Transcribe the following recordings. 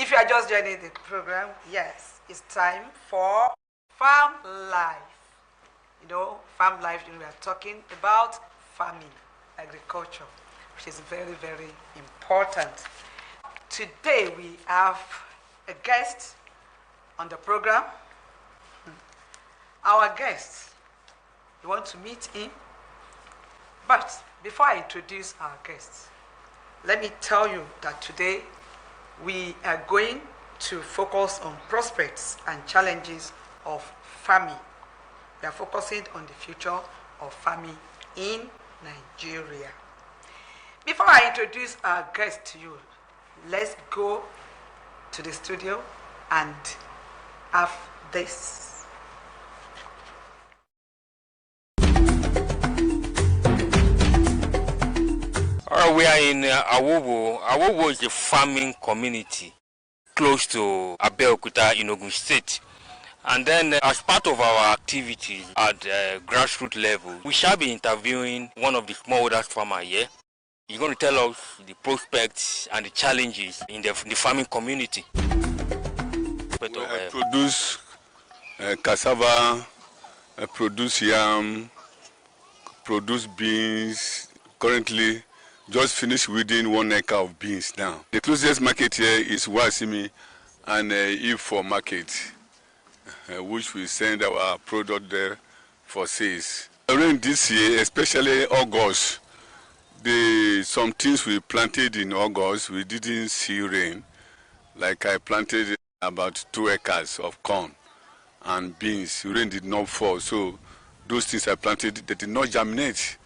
If you are just joining the program, yes, it's time for Farm Life. You know, Farm Life, we are talking about farming, agriculture, which is very, very important. Today we have a guest on the program. Our guest, you want to meet him? But before I introduce our guest, let me tell you that today we are going to focus on prospects and challenges of farming. We are focusing on the future of farming in Nigeria. Before I introduce our guest to you, let's go to the studio and have this. We are in Awowo. Awowo is a farming community close to Abeokuta in Ogun State. And then as part of our activities at grassroots level, we shall be interviewing one of the smallholder farmers here. He's going to tell us the prospects and the challenges in the farming community. I produce cassava, I produce yam, produce beans. Currently, just finished weeding 1 acre of beans now. The closest market here is Wasimi and Ifo market, which we send our product there for sales. Around this year, especially August, some things we planted in August, we didn't see rain. Like I planted about 2 acres of corn and beans. Rain did not fall, so those things I planted, they did not germinate.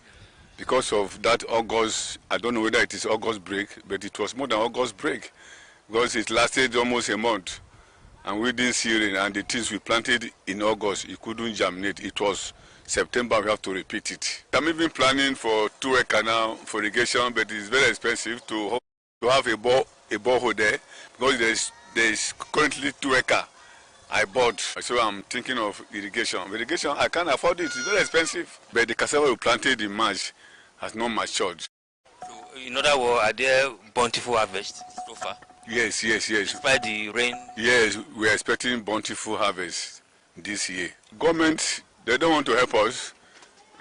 Because of that August, I don't know whether it is August break, but it was more than August break because it lasted almost a month and we didn't see rain, and the things we planted in August, it couldn't germinate. It was September, we have to repeat it. I'm even planning for 2 acres now for irrigation, but it's very expensive to have a borehole there because there's currently 2 acres I bought. So I'm thinking of irrigation. Irrigation, I can't afford it, it's very expensive. But the cassava we planted in March has not matured. So, in other words, are there bountiful harvests so far? Yes. Despite the rain? Yes, we are expecting bountiful harvest this year. Government, they don't want to help us.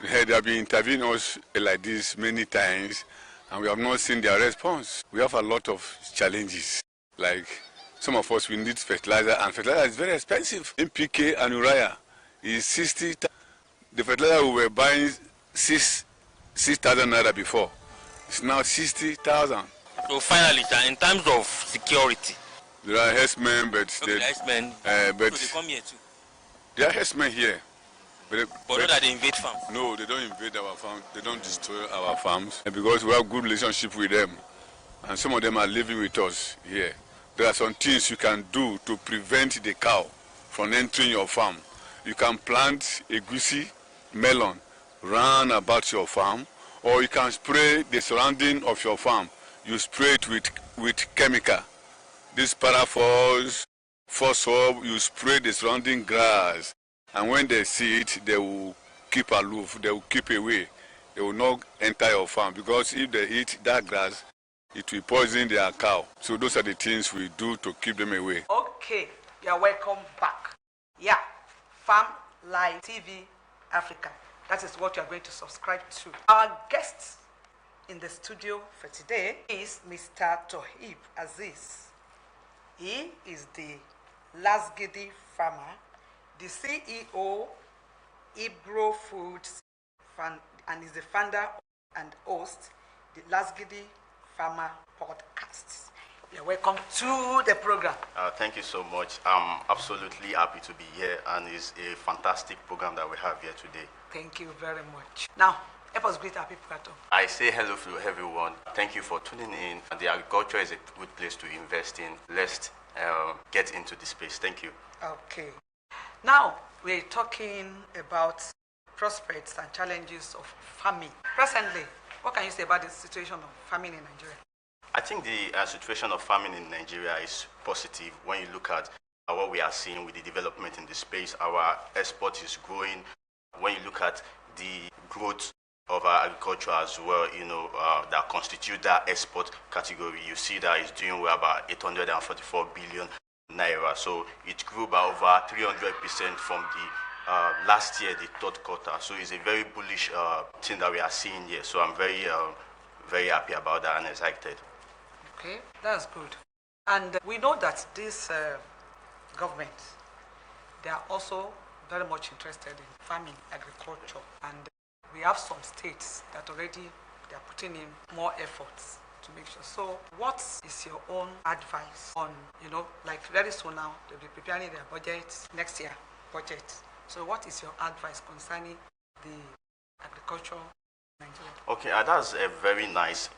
They have been intervening us like this many times, and we have not seen their response. We have a lot of challenges. Like some of us, we need fertilizer, and fertilizer is very expensive. NPK and urea is 60. The fertilizer we were buying 6,000 naira before. It's now 60,000. So finally, sir, in terms of security, there are herdsmen, but so they come here too. There are herdsmen here, but not that they invade farms. No, they don't invade our farms. They don't destroy our farms because we have good relationship with them, and some of them are living with us here. There are some things you can do to prevent the cow from entering your farm. You can plant a goosey, melon, round about your farm, or you can spray the surrounding of your farm. You spray it with chemical. This paraphos, phosphor, you spray the surrounding grass. And when they see it, they will keep aloof, they will keep away. They will not enter your farm because if they eat that grass, it will poison their cow. So those are the things we do to keep them away. Okay, you're welcome back. Yeah, Farmlife TV Africa. That is what you are going to subscribe to. Our guest in the studio for today is Mr. Toheeb Azeez. He is the Lasgidi farmer, the CEO, Ibro Foods, and is the founder and host the Lasgidi Farmer Podcast. You're welcome to the program. Thank you so much. I'm absolutely happy to be here, and it's a fantastic program that we have here today. Thank you very much. Now, help us greet our people at home. I say hello to everyone. Thank you for tuning in. The agriculture is a good place to invest in. Let's get into the space. Thank you. Okay. Now, we're talking about prospects and challenges of farming. Presently, what can you say about the situation of farming in Nigeria? I think the situation of farming in Nigeria is positive when you look at what we are seeing with the development in the space. Our export is growing. When you look at the growth of our agriculture as well, that constitute that export category. You see that it's doing well, about 844 billion naira. So it grew by over 300% from the last year, the third quarter. So it's a very bullish thing that we are seeing here. So I'm very, very happy about that and excited. Okay, that's good. And we know that this government, they are also very much interested in farming, agriculture, and we have some states that already they are putting in more efforts to make sure. So what is your own advice on, like very soon now, they'll be preparing their budget, next year budget. So what is your advice concerning the agriculture in Nigeria? Okay, that's a very nice,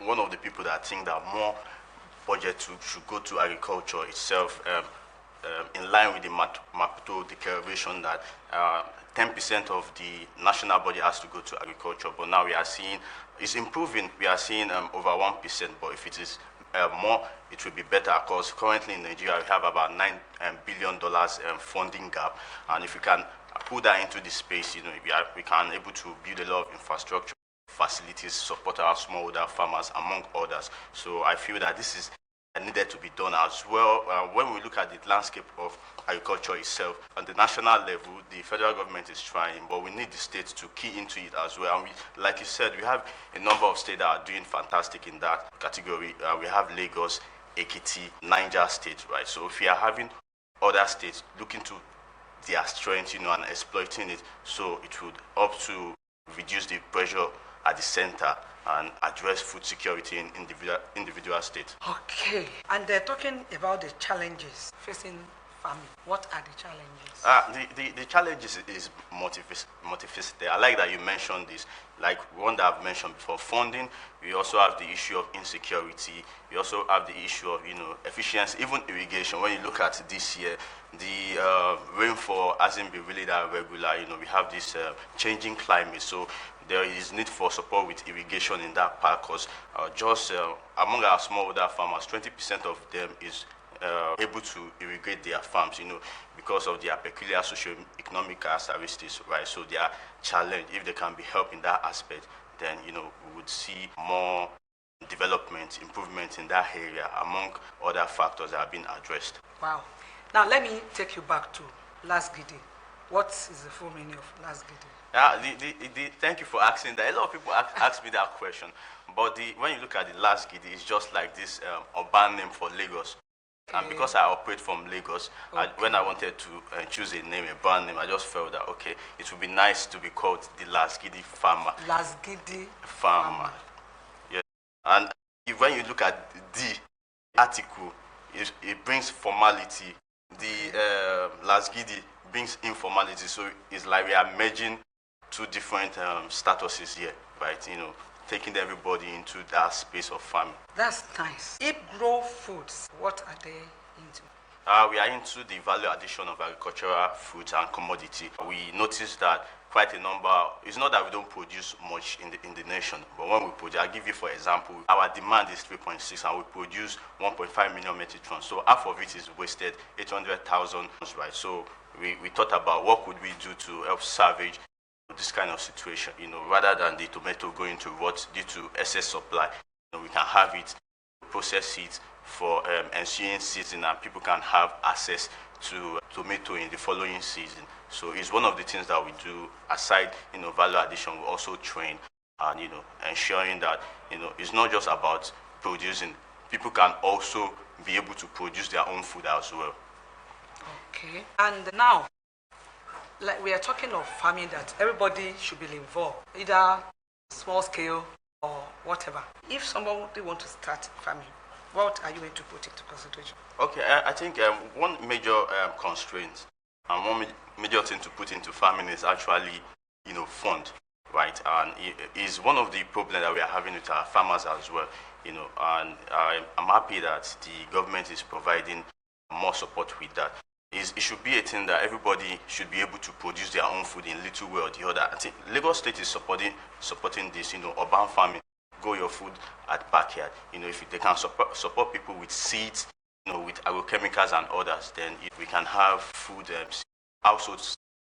one of the people that think that more budget should go to agriculture itself, in line with the Maputo declaration that 10% of the national budget has to go to agriculture. But now we are seeing it's improving. We are seeing over 1%. But if it is more, it will be better, because currently in Nigeria we have about $9 billion funding gap, and if we can put that into the space, we can able to build a lot of infrastructure, facilities, support our smallholder farmers, among others. So I feel that this is needed to be done as well. When we look at the landscape of agriculture itself, on the national level, the federal government is trying, but we need the states to key into it as well. And like you said, we have a number of states that are doing fantastic in that category. We have Lagos, Ekiti, Niger State, right? So if we are having other states looking to their strength, and exploiting it, so it would help to reduce the pressure at the center and address food security in individual states. Okay, and they're talking about the challenges facing farming. What are the challenges? The challenges is multifaceted. I like that you mentioned this. Like one that I've mentioned before, funding. We also have the issue of insecurity. We also have the issue of efficiency, even irrigation. When you look at this year, the rainfall hasn't been really that regular. We have this changing climate, so there is need for support with irrigation in that part, because among our smallholder farmers, 20% of them is able to irrigate their farms, because of their peculiar socio-economic characteristics, right? So they are challenged. If they can be helped in that aspect, then, we would see more development, improvement in that area, among other factors that have been addressed. Wow. Now let me take you back to Lasgidi. What is the full meaning of Lasgidi? Thank you for asking that. A lot of people ask me that question, but when you look at the Lasgidi, it's just like this urban name for Lagos. Okay. And because I operate from Lagos, okay, when I wanted to choose a name, a brand name, I just felt that, okay, it would be nice to be called the Lasgidi Farmer. Lasgidi Farmer. Yes. And when you look at the article, it brings formality. The Lasgidi brings informality. So it's like we are merging two different statuses here, right? Taking everybody into that space of farming. That's nice. If grow foods, what are they into? We are into the value addition of agricultural foods and commodity. We noticed that quite a number, it's not that we don't produce much in the nation, but when we produce, I'll give you for example, our demand is 3.6 and we produce 1.5 million metric tons. So half of it is wasted, 800,000 tons, right? So we thought about what could we do to help salvage this kind of situation, rather than the tomato going to rot due to excess supply. We can have it, process it for ensuing season, and people can have access to tomato in the following season. So it's one of the things that we do. Aside, value addition, we also train and, ensuring that, it's not just about producing. People can also be able to produce their own food as well. Okay. And now, like we are talking of farming, that everybody should be involved, either small scale or whatever. If somebody wants to start farming, what are you going to put into consideration? Okay, I think one major constraint and one major thing to put into farming is actually, fund, right? And it is one of the problems that we are having with our farmers as well, and I'm happy that the government is providing more support with that. It should be a thing that everybody should be able to produce their own food in little way or the other. I think Lagos State is supporting this, urban farming, grow your food at backyard. If they can support people with seeds, with agrochemicals and others, then we can have food household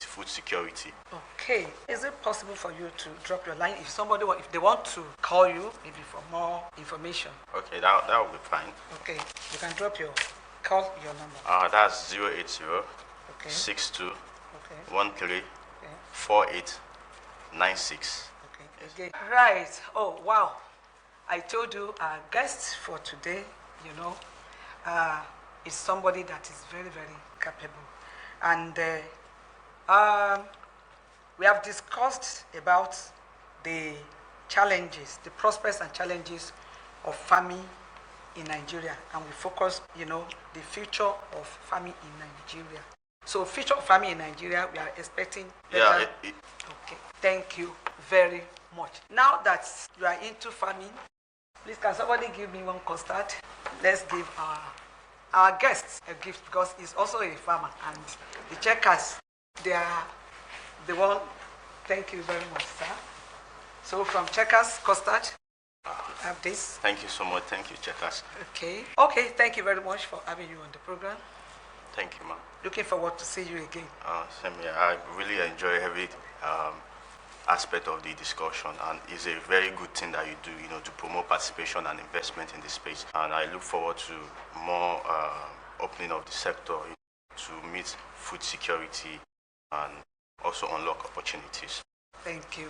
food security. Okay. Is it possible for you to drop your line if somebody if they want to call you maybe for more information? Okay, that will be fine. Okay. You can drop your number. That's 080 Okay. 62 Okay. 13 Okay. 4896. Okay. Again. Right. Oh wow. I told you our guest for today, is somebody that is very, very capable. And we have discussed about the challenges, the prospects and challenges of farming in Nigeria. And we focus, the future of farming in Nigeria. So future of farming in Nigeria, we are expecting better. Yeah. Okay. Thank you very much. Now that you are into farming, please can somebody give me one custard? Let's give our guests a gift because he's also a farmer and the checkers, they are the one. Thank you very much, sir. So from Checkers Custard, I have this. Thank you so much. Thank you, Checkers. Okay. Okay, thank you very much for having you on the program. Thank you, ma'am. Looking forward to see you again. Same here. I really enjoy every aspect of the discussion, and it's a very good thing that you do, to promote participation and investment in this space. And I look forward to more opening of the sector to meet food security and also unlock opportunities. Thank you.